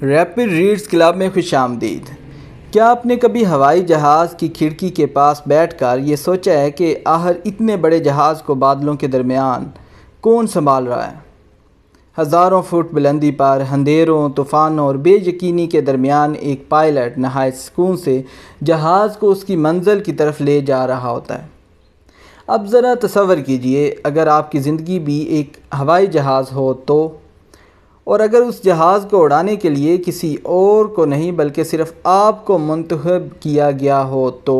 Rapid reads club میں خوش آمدید۔ کیا آپ نے کبھی ہوائی جہاز کی کھڑکی کے پاس بیٹھ کر یہ سوچا ہے کہ آخر اتنے بڑے جہاز کو بادلوں کے درمیان کون سنبھال رہا ہے؟ ہزاروں فٹ بلندی پر اندھیروں، طوفانوں اور بے یقینی کے درمیان ایک پائلٹ نہایت سکون سے جہاز کو اس کی منزل کی طرف لے جا رہا ہوتا ہے۔ اب ذرا تصور کیجئے اگر آپ کی زندگی بھی ایک ہوائی جہاز ہو تو، اور اگر اس جہاز کو اڑانے کے لیے کسی اور کو نہیں بلکہ صرف آپ کو منتخب کیا گیا ہو تو۔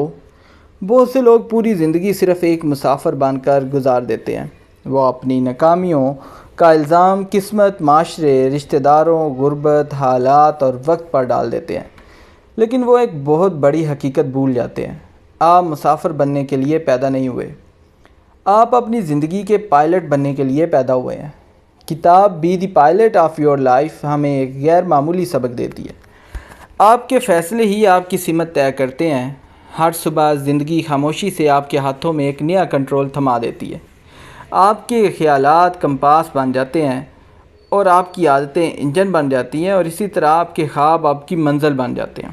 بہت سے لوگ پوری زندگی صرف ایک مسافر بن کر گزار دیتے ہیں۔ وہ اپنی ناکامیوں کا الزام قسمت، معاشرے، رشتہ داروں، غربت، حالات اور وقت پر ڈال دیتے ہیں، لیکن وہ ایک بہت بڑی حقیقت بھول جاتے ہیں۔ آپ مسافر بننے کے لیے پیدا نہیں ہوئے، آپ اپنی زندگی کے پائلٹ بننے کے لیے پیدا ہوئے ہیں۔ کتاب be the pilot of your life ہمیں ایک غیر معمولی سبق دیتی ہے۔ آپ کے فیصلے ہی آپ کی سمت طے کرتے ہیں۔ ہر صبح زندگی خاموشی سے آپ کے ہاتھوں میں ایک نیا کنٹرول تھما دیتی ہے۔ آپ کے خیالات کمپاس بن جاتے ہیں اور آپ کی عادتیں انجن بن جاتی ہیں، اور اسی طرح آپ کے خواب آپ کی منزل بن جاتے ہیں۔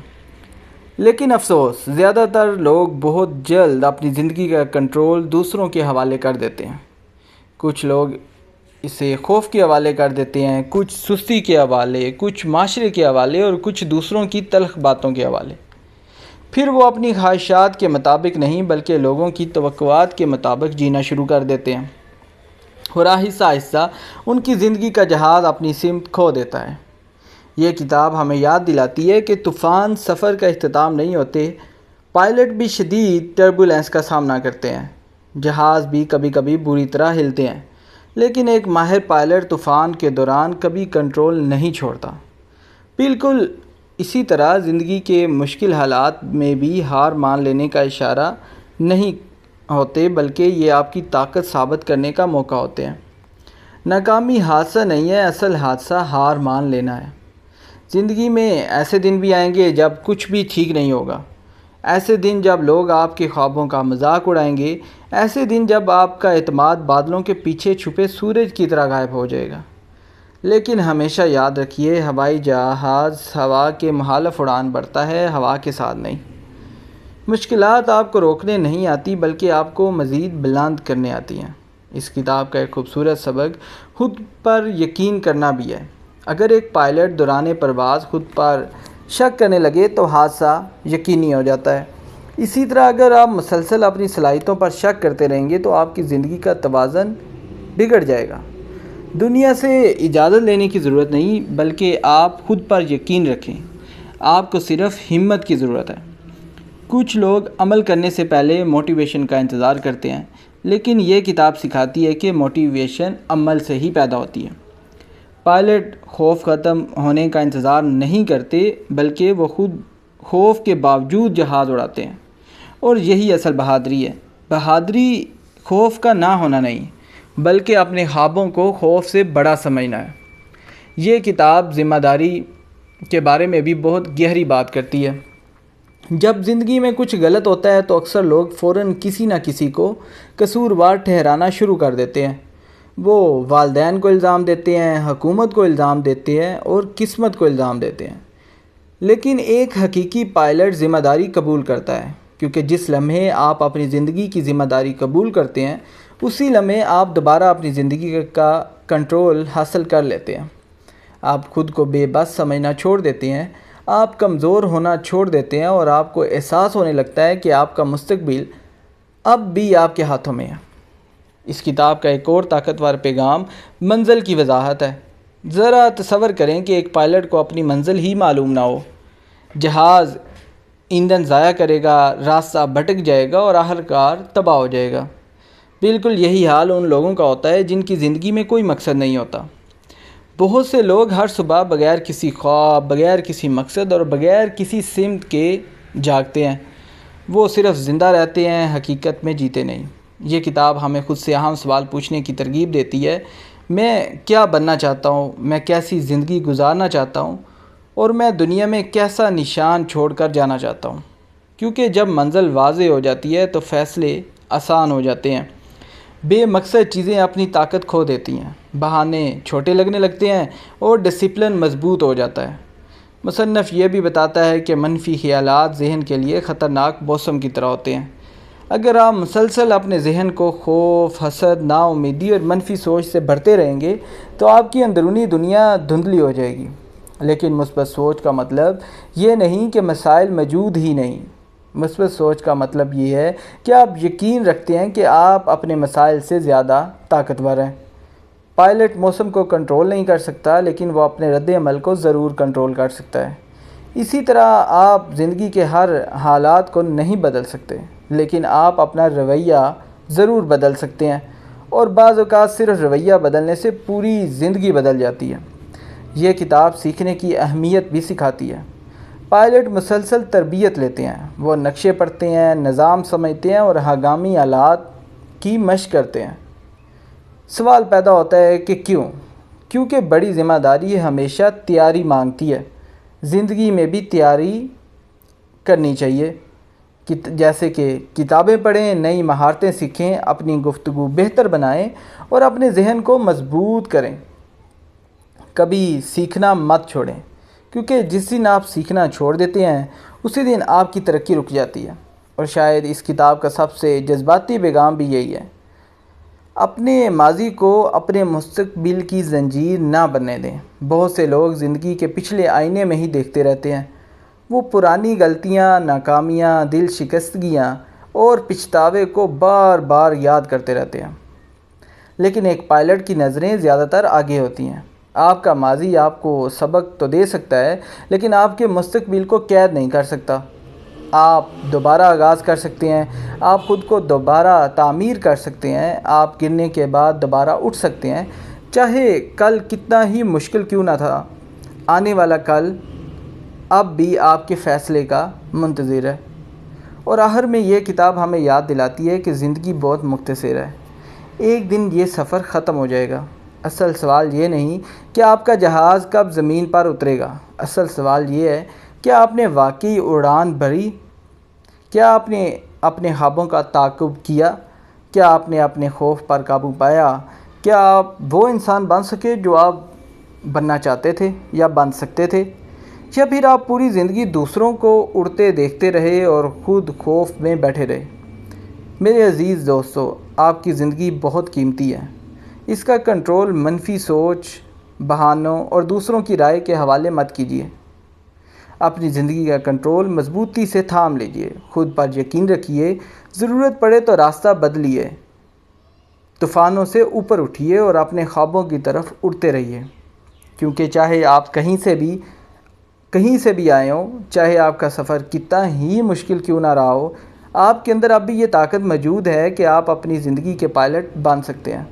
لیکن افسوس، زیادہ تر لوگ بہت جلد اپنی زندگی کا کنٹرول دوسروں کے حوالے کر دیتے ہیں۔ کچھ لوگ اسے خوف کے حوالے کر دیتے ہیں، کچھ سستی کے حوالے، کچھ معاشرے کے حوالے اور کچھ دوسروں کی تلخ باتوں کے حوالے۔ پھر وہ اپنی خواہشات کے مطابق نہیں بلکہ لوگوں کی توقعات کے مطابق جینا شروع کر دیتے ہیں، اور آہستہ آہستہ ان کی زندگی کا جہاز اپنی سمت کھو دیتا ہے۔ یہ کتاب ہمیں یاد دلاتی ہے کہ طوفان سفر کا اختتام نہیں ہوتے، پائلٹ بھی شدید ٹربولینس کا سامنا کرتے ہیں، جہاز بھی کبھی کبھی بری طرح ہلتے ہیں، لیکن ایک ماہر پائلٹ طوفان کے دوران کبھی کنٹرول نہیں چھوڑتا۔ بالکل اسی طرح زندگی کے مشکل حالات میں بھی ہار مان لینے کا اشارہ نہیں ہوتے بلکہ یہ آپ کی طاقت ثابت کرنے کا موقع ہوتے ہیں۔ ناکامی حادثہ نہیں ہے، اصل حادثہ ہار مان لینا ہے۔ زندگی میں ایسے دن بھی آئیں گے جب کچھ بھی ٹھیک نہیں ہوگا، ایسے دن جب لوگ آپ کے خوابوں کا مذاق اڑائیں گے، ایسے دن جب آپ کا اعتماد بادلوں کے پیچھے چھپے سورج کی طرح غائب ہو جائے گا۔ لیکن ہمیشہ یاد رکھیے، ہوائی جہاز ہوا کے مخالف اڑان بھرتا ہے، ہوا کے ساتھ نہیں۔ مشکلات آپ کو روکنے نہیں آتی بلکہ آپ کو مزید بلند کرنے آتی ہیں۔ اس کتاب کا ایک خوبصورت سبق خود پر یقین کرنا بھی ہے۔ اگر ایک پائلٹ دوران پرواز خود پر شک کرنے لگے تو حادثہ یقینی ہو جاتا ہے۔ اسی طرح اگر آپ مسلسل اپنی صلاحیتوں پر شک کرتے رہیں گے تو آپ کی زندگی کا توازن بگڑ جائے گا۔ دنیا سے اجازت لینے کی ضرورت نہیں بلکہ آپ خود پر یقین رکھیں، آپ کو صرف ہمت کی ضرورت ہے۔ کچھ لوگ عمل کرنے سے پہلے موٹیویشن کا انتظار کرتے ہیں، لیکن یہ کتاب سکھاتی ہے کہ موٹیویشن عمل سے ہی پیدا ہوتی ہے۔ پائلٹ خوف ختم ہونے کا انتظار نہیں کرتے بلکہ وہ خود خوف کے باوجود جہاز اڑاتے ہیں، اور یہی اصل بہادری ہے۔ بہادری خوف کا نہ ہونا نہیں بلکہ اپنے خوابوں کو خوف سے بڑا سمجھنا ہے۔ یہ کتاب ذمہ داری کے بارے میں بھی بہت گہری بات کرتی ہے۔ جب زندگی میں کچھ غلط ہوتا ہے تو اکثر لوگ فوراً کسی نہ کسی کو قصوروار ٹھہرانا شروع کر دیتے ہیں۔ وہ والدین کو الزام دیتے ہیں، حکومت کو الزام دیتے ہیں اور قسمت کو الزام دیتے ہیں۔ لیکن ایک حقیقی پائلٹ ذمہ داری قبول کرتا ہے، کیونکہ جس لمحے آپ اپنی زندگی کی ذمہ داری قبول کرتے ہیں اسی لمحے آپ دوبارہ اپنی زندگی کا کنٹرول حاصل کر لیتے ہیں۔ آپ خود کو بے بس سمجھنا چھوڑ دیتے ہیں، آپ کمزور ہونا چھوڑ دیتے ہیں، اور آپ کو احساس ہونے لگتا ہے کہ آپ کا مستقبل اب بھی آپ کے ہاتھوں میں ہے۔ اس کتاب کا ایک اور طاقتور پیغام منزل کی وضاحت ہے۔ ذرا تصور کریں کہ ایک پائلٹ کو اپنی منزل ہی معلوم نہ ہو، جہاز ایندھن ضائع کرے گا، راستہ بھٹک جائے گا اور آخرکار تباہ ہو جائے گا۔ بالکل یہی حال ان لوگوں کا ہوتا ہے جن کی زندگی میں کوئی مقصد نہیں ہوتا۔ بہت سے لوگ ہر صبح بغیر کسی خواب، بغیر کسی مقصد اور بغیر کسی سمت کے جاگتے ہیں۔ وہ صرف زندہ رہتے ہیں، حقیقت میں جیتے نہیں۔ یہ کتاب ہمیں خود سے اہم سوال پوچھنے کی ترغیب دیتی ہے، میں کیا بننا چاہتا ہوں، میں کیسی زندگی گزارنا چاہتا ہوں، اور میں دنیا میں کیسا نشان چھوڑ کر جانا چاہتا ہوں۔ کیونکہ جب منزل واضح ہو جاتی ہے تو فیصلے آسان ہو جاتے ہیں۔ بے مقصد چیزیں اپنی طاقت کھو دیتی ہیں، بہانے چھوٹے لگنے لگتے ہیں اور ڈسپلن مضبوط ہو جاتا ہے۔ مصنف یہ بھی بتاتا ہے کہ منفی خیالات ذہن کے لیے خطرناک موسم کی طرح ہوتے ہیں۔ اگر آپ مسلسل اپنے ذہن کو خوف، حسد، نا امیدی اور منفی سوچ سے بھرتے رہیں گے تو آپ کی اندرونی دنیا دھندلی ہو جائے گی۔ لیکن مثبت سوچ کا مطلب یہ نہیں کہ مسائل موجود ہی نہیں۔ مثبت سوچ کا مطلب یہ ہے کہ آپ یقین رکھتے ہیں کہ آپ اپنے مسائل سے زیادہ طاقتور ہیں۔ پائلٹ موسم کو کنٹرول نہیں کر سکتا، لیکن وہ اپنے رد عمل کو ضرور کنٹرول کر سکتا ہے۔ اسی طرح آپ زندگی کے ہر حالات کو نہیں بدل سکتے، لیکن آپ اپنا رویہ ضرور بدل سکتے ہیں، اور بعض اوقات صرف رویہ بدلنے سے پوری زندگی بدل جاتی ہے۔ یہ کتاب سیکھنے کی اہمیت بھی سکھاتی ہے۔ پائلٹ مسلسل تربیت لیتے ہیں، وہ نقشے پڑھتے ہیں، نظام سمجھتے ہیں اور ہنگامی حالات کی مشق کرتے ہیں۔ سوال پیدا ہوتا ہے کہ کیوں؟ کیونکہ بڑی ذمہ داری ہمیشہ تیاری مانگتی ہے۔ زندگی میں بھی تیاری کرنی چاہیے، جیسے کہ کتابیں پڑھیں، نئی مہارتیں سیکھیں، اپنی گفتگو بہتر بنائیں اور اپنے ذہن کو مضبوط کریں۔ کبھی سیکھنا مت چھوڑیں، کیونکہ جس دن آپ سیکھنا چھوڑ دیتے ہیں اسی دن آپ کی ترقی رک جاتی ہے۔ اور شاید اس کتاب کا سب سے جذباتی پیغام بھی یہی ہے۔ اپنے ماضی کو اپنے مستقبل کی زنجیر نہ بننے دیں۔ بہت سے لوگ زندگی کے پچھلے آئینے میں ہی دیکھتے رہتے ہیں۔ وہ پرانی غلطیاں، ناکامیاں، دل شکستگیاں اور پچھتاوے کو بار بار یاد کرتے رہتے ہیں۔ لیکن ایک پائلٹ کی نظریں زیادہ تر آگے ہوتی ہیں۔ آپ کا ماضی آپ کو سبق تو دے سکتا ہے، لیکن آپ کے مستقبل کو قید نہیں کر سکتا۔ آپ دوبارہ آغاز کر سکتے ہیں، آپ خود کو دوبارہ تعمیر کر سکتے ہیں، آپ گرنے کے بعد دوبارہ اٹھ سکتے ہیں، چاہے کل کتنا ہی مشکل کیوں نہ تھا۔ آنے والا کل اب بھی آپ کے فیصلے کا منتظر ہے۔ اور آخر میں یہ کتاب ہمیں یاد دلاتی ہے کہ زندگی بہت مختصر ہے۔ ایک دن یہ سفر ختم ہو جائے گا۔ اصل سوال یہ نہیں کہ آپ کا جہاز کب زمین پر اترے گا، اصل سوال یہ ہے کہ آپ نے واقعی اڑان بھری؟ کیا آپ نے اپنے خوابوں کا تعاقب کیا؟ کیا آپ نے اپنے خوف پر قابو پایا؟ کیا آپ وہ انسان بن سکے جو آپ بننا چاہتے تھے یا بن سکتے تھے؟ یا پھر آپ پوری زندگی دوسروں کو اڑتے دیکھتے رہے اور خود خوف میں بیٹھے رہے؟ میرے عزیز دوستو، آپ کی زندگی بہت قیمتی ہے۔ اس کا کنٹرول منفی سوچ، بہانوں اور دوسروں کی رائے کے حوالے مت کیجیے۔ اپنی زندگی کا کنٹرول مضبوطی سے تھام لیجیے، خود پر یقین رکھیے، ضرورت پڑے تو راستہ بدلیے، طوفانوں سے اوپر اٹھیے اور اپنے خوابوں کی طرف اڑتے رہیے۔ کیونکہ چاہے آپ کہیں سے بھی آئے ہوں، چاہے آپ کا سفر کتنا ہی مشکل کیوں نہ رہا ہو، آپ کے اندر اب بھی یہ طاقت موجود ہے کہ آپ اپنی زندگی کے پائلٹ بن سکتے ہیں۔